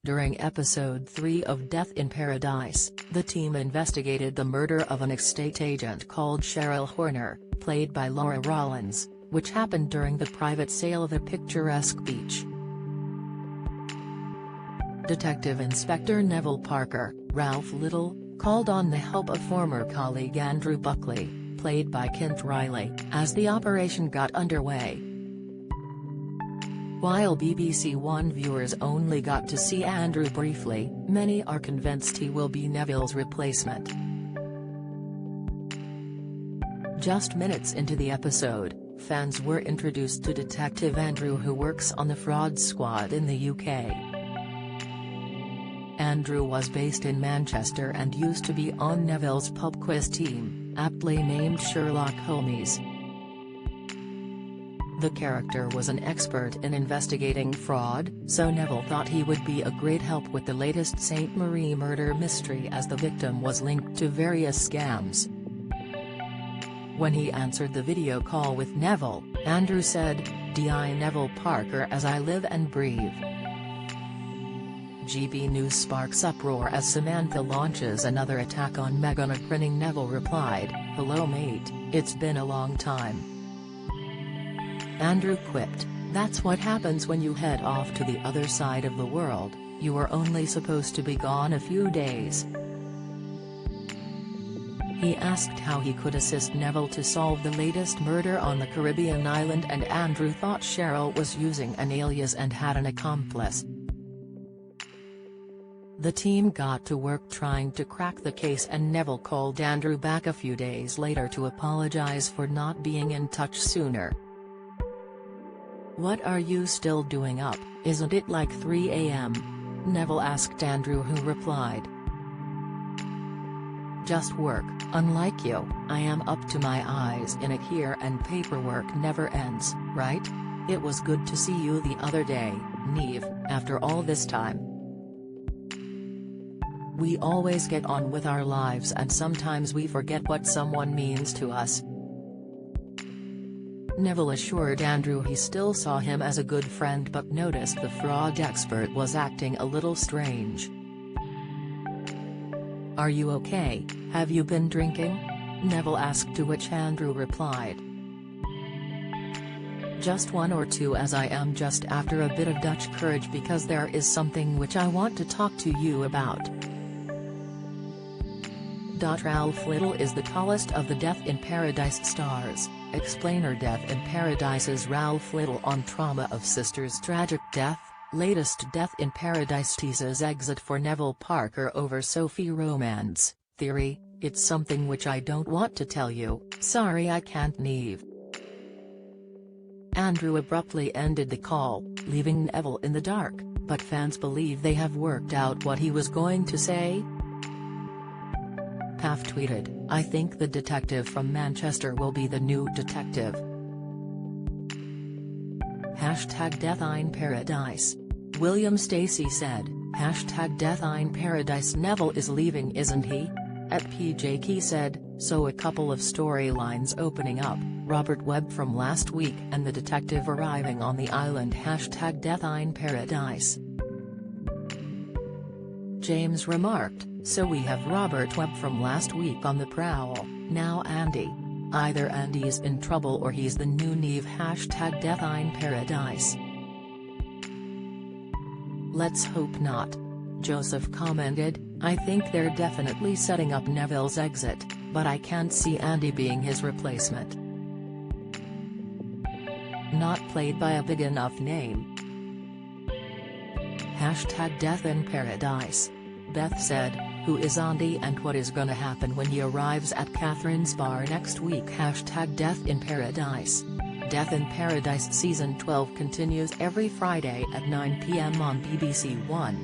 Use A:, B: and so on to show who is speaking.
A: During episode 3 of Death in Paradise, the team investigated the murder of an estate agent called Cheryl Horner, played by Laura Rollins, which happened during the private sale of a picturesque beach. Detective Inspector Neville Parker, Ralph Little, called on the help of former colleague Andrew Buckley, played by Kent Riley, as the operation got underway. While BBC One viewers only got to see Andrew briefly, many are convinced he will be Neville's replacement. Just minutes into the episode, fans were introduced to Detective Andrew, who works on the fraud squad in the UK. Andrew was based in Manchester and used to be on Neville's pub quiz team, aptly named Sherlock Holmes. The character was an expert in investigating fraud, so Neville thought he would be a great help with the latest St. Marie murder mystery, as the victim was linked to various scams. When he answered the video call with Neville, Andrew said, "I Neville Parker as I live and breathe." GB News sparks uproar as Samantha launches another attack on Meghan. A grinning Neville replied, "Hello mate, it's been a long time." Andrew quipped, "That's what happens when you head off to the other side of the world, you were only supposed to be gone a few days." He asked how he could assist Neville to solve the latest murder on the Caribbean island, and Andrew thought Cheryl was using an alias and had an accomplice. The team got to work trying to crack the case, and Neville called Andrew back a few days later to apologize for not being in touch sooner. "What are you still doing up, isn't it like 3 a.m?" Neville asked Andrew, who replied, "Just work, unlike you, I am up to my eyes in it here and paperwork never ends, right? It was good to see you the other day, Neve, after all this time. We always get on with our lives and sometimes we forget what someone means to us." Neville assured Andrew he still saw him as a good friend, but noticed the fraud expert was acting a little strange. "Are you okay? Have you been drinking?" Neville asked, to which Andrew replied, "Just one or two, as I am just after a bit of Dutch courage because there is something which I want to talk to you about." Ralph Little is the tallest of the Death in Paradise stars, explainer. Death in Paradise's Ralph Little on trauma of sister's tragic death. Latest Death in Paradise teases exit for Neville Parker over Sophie romance theory. "It's something which I don't want to tell you, sorry I can't Neve." Andrew abruptly ended the call, leaving Neville in the dark, but fans believe they have worked out what he was going to say. Paff tweeted, "I think the detective from Manchester will be the new detective." #Death in Paradise. William Stacey said, #Death in Paradise. Neville is leaving, isn't he? At PJ Key said, so a couple of storylines opening up, Robert Webb from last week and the detective arriving on the island. #Death in Paradise. James remarked, "So we have Robert Webb from last week on the prowl, now Andy. Either Andy's in trouble or he's the new Neve. #Death in Paradise. Let's hope not." Joseph commented, "I think they're definitely setting up Neville's exit, but I can't see Andy being his replacement. Not played by a big enough name." #Death in Paradise. Beth said, "Who is Andy and what is gonna happen when he arrives at Catherine's bar next week?" #Death in Paradise. Death in Paradise Season 12 continues every Friday at 9 p.m. on BBC One.